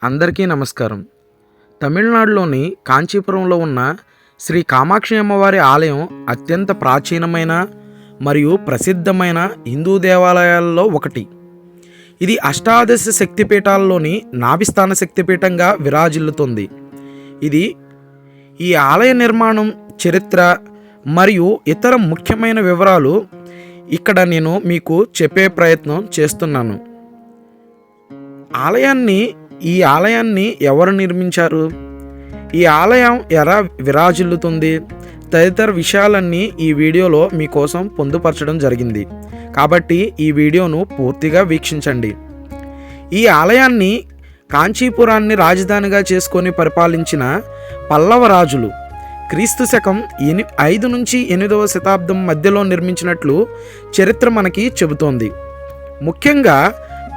అందరికీ నమస్కారం. తమిళనాడులోని కాంచీపురంలో ఉన్న శ్రీ కామాక్షి అమ్మవారి ఆలయం అత్యంత ప్రాచీనమైన మరియు ప్రసిద్ధమైన హిందూ దేవాలయాల్లో ఒకటి. ఇది అష్టాదశ శక్తిపీఠాల్లోని నాభిస్థాన శక్తిపీఠంగా విరాజిల్లుతుంది. ఈ ఆలయ నిర్మాణం, చరిత్ర మరియు ఇతర ముఖ్యమైన వివరాలు ఇక్కడ నేను మీకు చెప్పే ప్రయత్నం చేస్తున్నాను. ఈ ఆలయాన్ని ఎవరు నిర్మించారు, ఈ ఆలయం ఎలా విరాజిల్లుతుంది తదితర విషయాలన్నీ ఈ వీడియోలో మీకోసం పొందుపరచడం జరిగింది. కాబట్టి ఈ వీడియోను పూర్తిగా వీక్షించండి. ఈ ఆలయాన్ని కాంచీపురాన్ని రాజధానిగా చేసుకొని పరిపాలించిన పల్లవ రాజులు క్రీస్తు శకం 5 నుంచి 8వ శతాబ్దం మధ్యలో నిర్మించినట్లు చరిత్ర మనకి చెబుతోంది. ముఖ్యంగా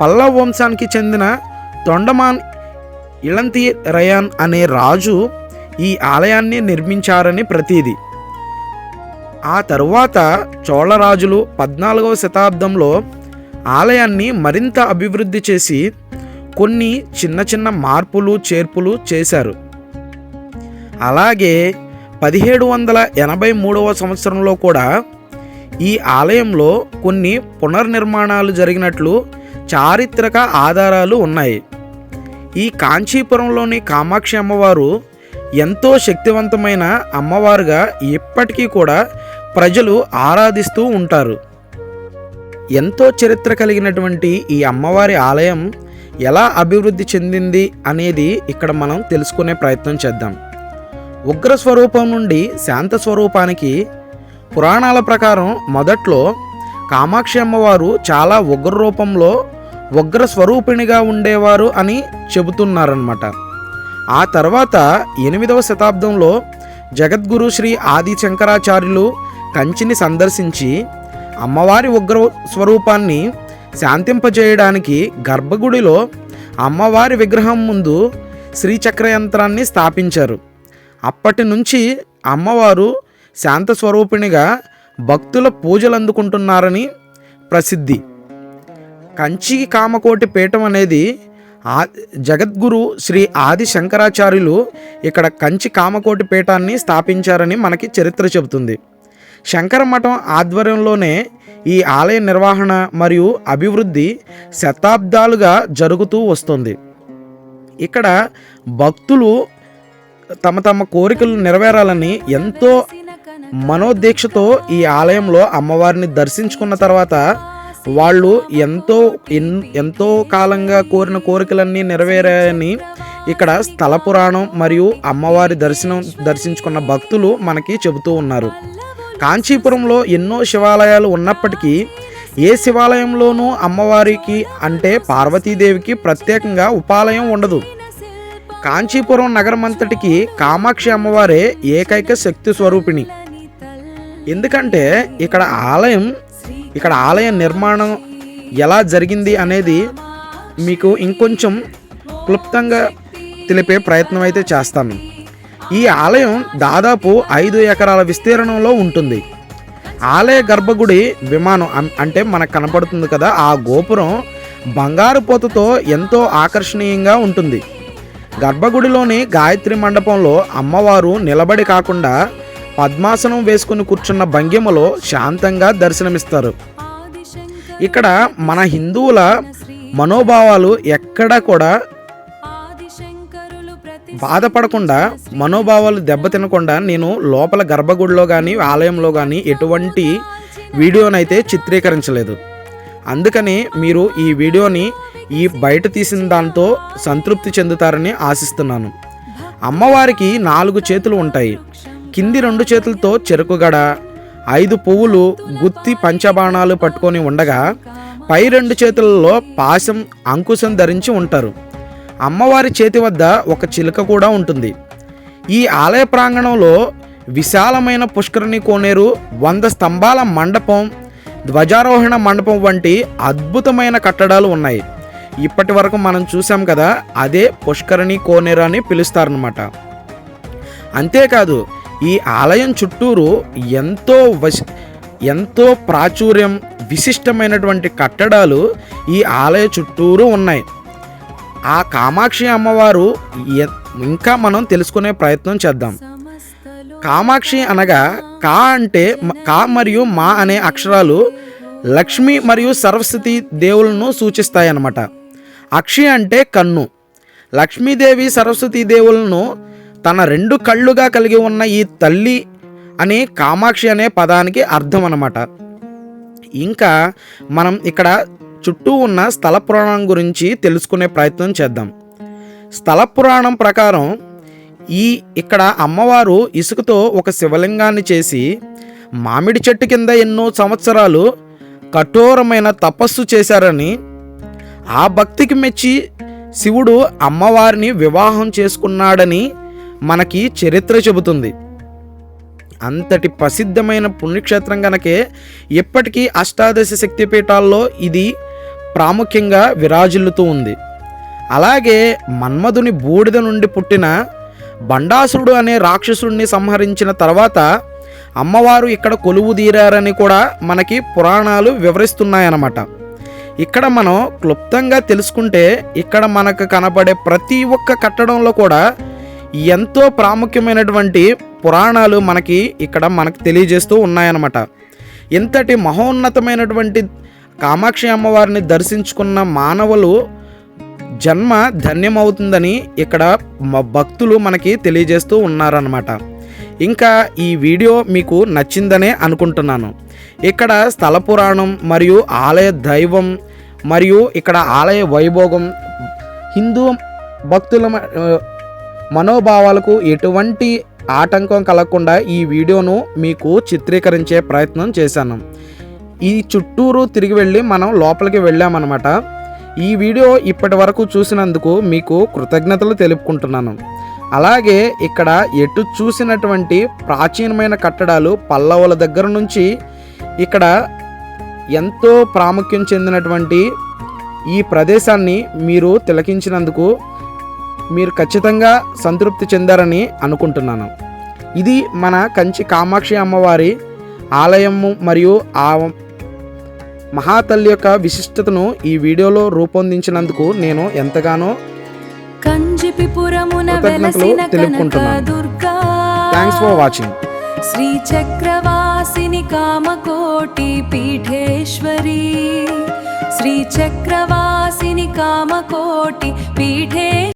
పల్లవ వంశానికి చెందిన తొండమాన్ ఇళంతిరయన్ అనే రాజు ఈ ఆలయాన్ని నిర్మించారని ప్రతీది. ఆ తరువాత చోళరాజులు 14వ శతాబ్దంలో ఆలయాన్ని మరింత అభివృద్ధి చేసి కొన్ని చిన్న చిన్న మార్పులు చేర్పులు చేశారు. అలాగే 1783వ సంవత్సరంలో కూడా ఈ ఆలయంలో కొన్ని పునర్నిర్మాణాలు జరిగినట్లు చారిత్రక ఆధారాలు ఉన్నాయి. ఈ కాంచీపురంలోని కామాక్షి అమ్మవారు ఎంతో శక్తివంతమైన అమ్మవారుగా ఇప్పటికీ కూడా ప్రజలు ఆరాధిస్తూ ఉంటారు. ఎంతో చరిత్ర కలిగినటువంటి ఈ అమ్మవారి ఆలయం ఎలా అభివృద్ధి చెందింది అనేది ఇక్కడ మనం తెలుసుకునే ప్రయత్నం చేద్దాం. ఉగ్ర స్వరూపం నుండి శాంత స్వరూపానికి పురాణాల ప్రకారం మొదట్లో కామాక్షి అమ్మవారు చాలా ఉగ్ర రూపంలో ఉగ్ర స్వరూపిణిగా ఉండేవారు అని చెబుతున్నారన్నమాట. ఆ తర్వాత 8వ శతాబ్దంలో జగద్గురు శ్రీ ఆది శంకరాచార్యులు కంచిని సందర్శించి అమ్మవారి ఉగ్ర స్వరూపాన్ని శాంతింపజేయడానికి గర్భగుడిలో అమ్మవారి విగ్రహం ముందు శ్రీచక్ర యంత్రాన్ని స్థాపించారు. అప్పటి నుంచి అమ్మవారు శాంత స్వరూపిణిగా భక్తుల పూజలు అందుకుంటున్నారని ప్రసిద్ధి. కంచి కామకోటి పీఠం అనేది జగద్గురు శ్రీ ఆది శంకరాచార్యులు ఇక్కడ కంచి కామకోటి పీఠాన్ని స్థాపించారని మనకి చరిత్ర చెబుతుంది. శంకర మఠం ఆధ్వర్యంలోనే ఈ ఆలయ నిర్వహణ మరియు అభివృద్ధి శతాబ్దాలుగా జరుగుతూ వస్తుంది. ఇక్కడ భక్తులు తమ తమ కోరికలు నెరవేరాలని ఎంతో మనోదీక్షతో ఈ ఆలయంలో అమ్మవారిని దర్శించుకున్న తర్వాత వాళ్ళు ఎంతో కాలంగా కోరిన కోరికలన్నీ నెరవేరాయని ఇక్కడ స్థల పురాణం మరియు అమ్మవారి దర్శించుకున్న భక్తులు మనకి చెబుతూ ఉన్నారు. కాంచీపురంలో ఎన్నో శివాలయాలు ఉన్నప్పటికీ ఏ శివాలయంలోనూ అమ్మవారికి అంటే పార్వతీదేవికి ప్రత్యేకంగా ఉపాలయం ఉండదు. కాంచీపురం నగరమంతటికి కామాక్షి అమ్మవారే ఏకైక శక్తి స్వరూపిణి. ఎందుకంటే ఇక్కడ ఆలయ నిర్మాణం ఎలా జరిగింది అనేది మీకు ఇంకొంచెం క్లుప్తంగా తెలిపే ప్రయత్నం అయితే చేస్తాను. ఈ ఆలయం దాదాపు 5 ఎకరాల విస్తీర్ణంలో ఉంటుంది. ఆలయ గర్భగుడి విమానం అంటే మనకు కనపడుతుంది కదా, ఆ గోపురం బంగారు పోతతో ఎంతో ఆకర్షణీయంగా ఉంటుంది. గర్భగుడిలోని గాయత్రి మండపంలో అమ్మవారు నిలబడి కాకుండా పద్మాసనం వేసుకుని కూర్చున్న భంగిమలో శాంతంగా దర్శనమిస్తారు. ఇక్కడ మన హిందువుల మనోభావాలు ఎక్కడా కూడా బాధపడకుండా, మనోభావాలు దెబ్బతినకుండా నేను లోపల గర్భగుడిలో కానీ ఆలయంలో కానీ ఎటువంటి వీడియోనైతే చిత్రీకరించలేదు. అందుకని మీరు ఈ వీడియోని బయట తీసిన దాంతో సంతృప్తి చెందుతారని ఆశిస్తున్నాను. అమ్మవారికి 4 చేతులు ఉంటాయి. కింది 2 చేతులతో చెరుకుగడ, 5 పువ్వులు గుత్తి పంచబాణాలు పట్టుకొని ఉండగా పై 2 చేతులలో పాశం అంకుశం ధరించి ఉంటారు. అమ్మవారి చేతి వద్ద ఒక చిలుక కూడా ఉంటుంది. ఈ ఆలయ ప్రాంగణంలో విశాలమైన పుష్కరిణి కోనేరు, 100 స్తంభాల మండపం, ధ్వజారోహణ మండపం వంటి అద్భుతమైన కట్టడాలు ఉన్నాయి. ఇప్పటి వరకు మనం చూసాం కదా, అదే పుష్కరిణి కోనేరు అని పిలుస్తారనమాట. అంతేకాదు ఈ ఆలయం చుట్టూరు ఎంతో ప్రాచుర్యం, విశిష్టమైనటువంటి కట్టడాలు ఈ ఆలయ చుట్టూరు ఉన్నాయి. ఆ కామాక్షి అమ్మవారు ఇంకా మనం తెలుసుకునే ప్రయత్నం చేద్దాం. కామాక్షి అనగా కా అంటే కా మరియు మా అనే అక్షరాలు లక్ష్మి మరియు సరస్వతి దేవులను సూచిస్తాయన్నమాట. అక్షి అంటే కన్ను. లక్ష్మీదేవి సరస్వతీ దేవులను తన 2 కళ్ళుగా కలిగి ఉన్న ఈ తల్లి అని కామాక్షి అనే పదానికి అర్థం అన్నమాట. ఇంకా మనం ఇక్కడ చుట్టూ ఉన్న స్థల పురాణం గురించి తెలుసుకునే ప్రయత్నం చేద్దాం. స్థల పురాణం ప్రకారం ఇక్కడ అమ్మవారు ఇసుకతో ఒక శివలింగాన్ని చేసి మామిడి చెట్టు కింద ఎన్నో సంవత్సరాలు కఠోరమైన తపస్సు చేశారని, ఆ భక్తికి మెచ్చి శివుడు అమ్మవారిని వివాహం చేసుకున్నాడని మనకి చరిత్ర చెబుతుంది. అంతటి ప్రసిద్ధమైన పుణ్యక్షేత్రం కనుకే ఇప్పటికీ అష్టాదశ శక్తిపీఠాల్లో ఇది ప్రాముఖ్యంగా విరాజిల్లుతూ ఉంది. అలాగే మన్మధుని బూడిద నుండి పుట్టిన బండాసురుడు అనే రాక్షసుడిని సంహరించిన తర్వాత అమ్మవారు ఇక్కడ కొలువు తీరారని కూడా మనకి పురాణాలు వివరిస్తున్నాయన్నమాట. ఇక్కడ మనం క్లుప్తంగా తెలుసుకుంటే ఇక్కడ మనకు కనబడే ప్రతి ఒక్క కట్టడంలో కూడా ఎంతో ప్రాముఖ్యమైనటువంటి పురాణాలు మనకి తెలియజేస్తూ ఉన్నాయన్నమాట. ఇంతటి మహోన్నతమైనటువంటి కామాక్షి అమ్మవారిని దర్శించుకున్న మానవులు జన్మ ధన్యమవుతుందని ఇక్కడ భక్తులు మనకి తెలియజేస్తూ ఉన్నారన్నమాట. ఇంకా ఈ వీడియో మీకు నచ్చిందనే అనుకుంటున్నాను. ఇక్కడ స్థల పురాణం మరియు ఆలయ దైవం మరియు ఇక్కడ ఆలయ వైభోగం హిందూ భక్తుల మనోభావాలకు ఎటువంటి ఆటంకం కలగకుండా ఈ వీడియోను మీకు చిత్రీకరించే ప్రయత్నం చేశాను. ఈ చుట్టూరు తిరిగి వెళ్ళి మనం లోపలికి వెళ్ళామన్నమాట. ఈ వీడియో ఇప్పటి వరకు చూసినందుకు మీకు కృతజ్ఞతలు తెలుపుకుంటున్నాను. అలాగే ఇక్కడ ఎటు చూసినటువంటి ప్రాచీనమైన కట్టడాలు పల్లవుల దగ్గర నుంచి ఇక్కడ ఎంతో ప్రాముఖ్యం చెందినటువంటి ఈ ప్రదేశాన్ని మీరు తిలకించినందుకు మీరు ఖచ్చితంగా సంతృప్తి చెందారని అనుకుంటున్నాను. ఇది మన కంచి కామాక్షి అమ్మవారి ఆలయము మరియు ఆ మహాతల్లి యొక్క విశిష్టతను ఈ వీడియోలో రూపొందించినందుకు నేను ఎంతగానో కృతజ్ఞతలు తెలుపుకుంటున్నాను. Thanks for watching. Shri Chakravasini Kamakoti Peetheshwari, Shri Chakravasini Kamakoti పీఠే